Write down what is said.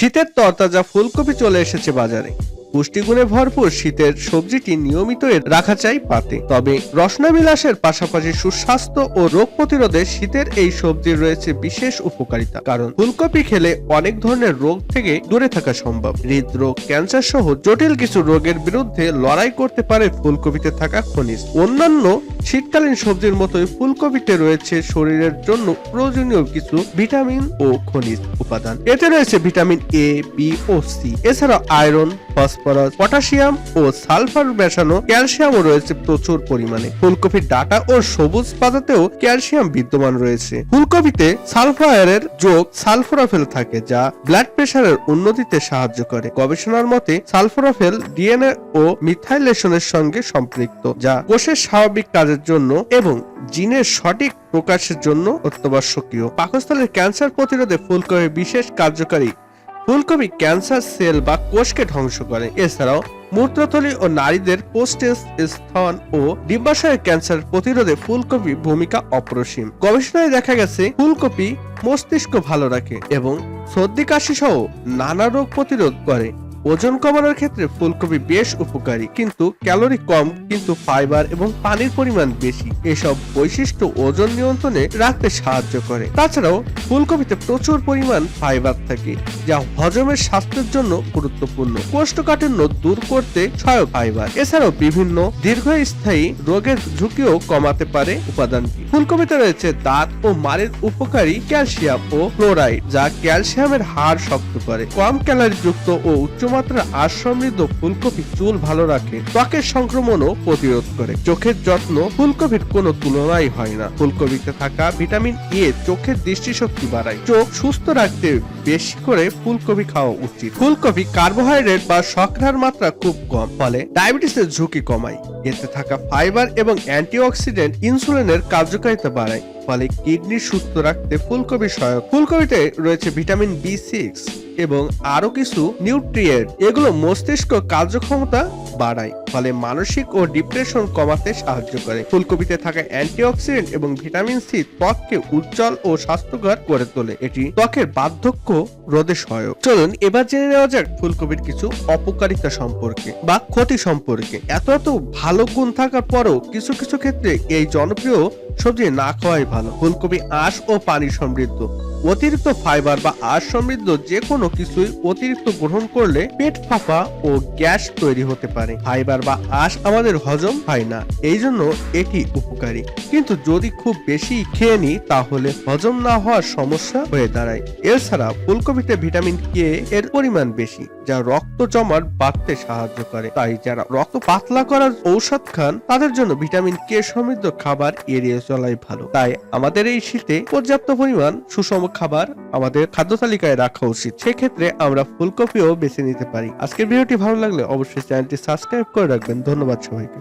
শীতের তরতাজা ফুলকপি চলে এসেছে বাজারে। পুষ্টিগুণে ভরপুর শীতের সবজিটি নিয়মিত রাখা চাই পাতে। তবে রসনা বিলাসের পাশাপাশি সুস্বাস্থ্য ও রোগ প্রতিরোধে শীতের এই সবজির রয়েছে বিশেষ উপকারিতা। কারণ ফুলকপি খেলে অনেক ধরনের রোগ থেকে দূরে থাকা সম্ভব। হৃদরোগ, ক্যান্সার সহ জটিল কিছু রোগের বিরুদ্ধে লড়াই করতে পারে ফুলকপিতে থাকা খনিজ। অন্যান্য শীতকালীন সবজির মতোই ফুলকপিতে রয়েছে শরীরের জন্য প্রয়োজনীয় কিছু ভিটামিন ও খনিজ উপাদান। এতে রয়েছে ভিটামিন এ, বি ও সি। এছাড়া আয়রন, ফসফরাস, পটাশিয়াম ও সালফার মেশানো ক্যালসিয়ামও রয়েছে প্রচুর পরিমাণে। ফুলকপির ডাঁটা ও সবুজ পাতাতেও ক্যালসিয়াম বিদ্যমান রয়েছে। ফুলকপিতে সালফায়ারের যোগ সালফোরাফেল থাকে, যা ব্লাড প্রেশারের উন্নতিতে সাহায্য করে। গবেষণার মতে সালফোরাফেল ডিএনএ ও মিথাইলেশনের সঙ্গে সম্পৃক্ত, যা কোষের স্বাভাবিক কাজের জন্য এবং জিনের সঠিক প্রকাশের জন্য অত্যাবশ্যকীয়। পাকস্থলীর ক্যান্সার প্রতিরোধে ফুলকপি বিশেষ কার্যকারী। ফুলকপি ক্যান্সার সেল বা কোষকে ধ্বংস করে। এছাড়াও মূত্রথলি ও নারীদের প্রোস্টেট, স্তন ও ডিম্বাশয়ের ক্যান্সার প্রতিরোধে ফুলকপি ভূমিকা অপরিসীম। গবেষণায় দেখা গেছে ফুলকপি মস্তিষ্ক ভালো রাখে এবং সর্দি কাশি সহ নানা রোগ প্রতিরোধ করে। ওজন কমানোর ক্ষেত্রে ফুলকপি বেশ উপকারী, কিন্তু ক্যালোরি কম, কিন্তু ফাইবার এবং পানির পরিমাণ বেশি। এসব বৈশিষ্ট্য ওজন নিয়ন্ত্রণে রাখতে সাহায্য করে। তাছাড়াও ফুলকপিতে প্রচুর পরিমাণ ফাইবার থাকে, যা হজমের স্বাস্থ্যের জন্য গুরুত্বপূর্ণ। কোষ্ঠকাঠিন্য দূর করতে সহায়ক ফাইবার। এছাড়াও বিভিন্ন দীর্ঘস্থায়ী রোগের ঝুঁকিও কমাতে পারে উপাদানটি। ফুলকপিতে রয়েছে দাঁত ও মাড়ির উপকারী ক্যালসিয়াম ও ক্লোরাইড, যা ক্যালসিয়ামের হাড় শক্ত করে। কম ক্যালোরি যুক্ত ও উচ্চমাত্রার আঁশ সমৃদ্ধ ফুলকপি চুল ভালো রাখে, ত্বকের সংক্রমণও প্রতিরোধ করে। চোখের যত্ন ফুলকপির কোনো তুলনাই হয় না। ফুলকপিতে থাকা ভিটামিন এ চোখের দৃষ্টিশক্তি বাড়ায়। চোখ সুস্থ রাখতে বেশি করে ফুলকপি খাওয়া উচিত। ফুলকপি কার্বোহাইড্রেট বা শর্করার মাত্রা খুব কম, ফলে ডায়াবেটিসের ঝুঁকি কমায়। এতে থাকা ফাইবার এবং অ্যান্টিঅক্সিডেন্ট ইনসুলিনের কার্যকারিতা বাড়ায়, ফলে কিডনি সুস্থ রাখতে ফুলকপি সহায়ক। ফুলকপিতে রয়েছে ভিটামিন বি6 এবং আরো কিছু নিউট্রিয়েন্ট। এগুলো মস্তিষ্ক কার্যক্ষমতা বাড়ায়, ফলে মানসিক ও ডিপ্রেশন কমাতে সাহায্য করে। ফুলকপিতে থাকা অ্যান্টিঅক্সিডেন্ট এবং ভিটামিন সি ত্বককে উজ্জ্বল ও স্বাস্থ্যকর করে তোলে। এটি ত্বকের বার্ধক্য রোধে সহায়ক। চলুন এবার জেনে নেওয়া যাক ফুলকপির কিছু অপকারিতা সম্পর্কে বা ক্ষতি সম্পর্কে। এত ভালো গুণ থাকার পরও কিছু কিছু ক্ষেত্রে এই জনপ্রিয় সবজি না খাওয়াই ভালো। ফুলকপি আঁশ ও পানি সমৃদ্ধ। অতিরিক্ত ফাইবার বা আঁশ সমৃদ্ধ যে কোনো কিছুই অতিরিক্ত গ্রহণ করলে পেট ফাঁপা ও গ্যাস তৈরি হতে পারে। ফাইবার বা আঁশ আমাদের হজম হয় না, এই জন্য এটি উপকারী, কিন্তু যদি খুব বেশি খেয়ে নিই তাহলে হজম না হওয়ার সমস্যা হয়ে দাঁড়ায়। এছাড়া ফুলকপিতে ভিটামিন কে এর পরিমাণ বেশি, যা রক্ত জমাট বাড়তে সাহায্য করে। তাই যারা রক্ত পাতলা করার ঔষধ খান তাদের জন্য ভিটামিন কে সমৃদ্ধ খাবার এড়িয়ে চলাই ভালো। তাই আমাদের এই শীতে পর্যাপ্ত পরিমাণ সুষম খাবার আমাদের খাদ্য তালিকায় রাখা উচিত। সেক্ষেত্রে আমরা ফুলকপিও বেছে নিতে পারি। আজকের ভিডিওটি ভালো লাগলে অবশ্যই চ্যানেলটি সাবস্ক্রাইব করে রাখবেন। ধন্যবাদ সবাইকে।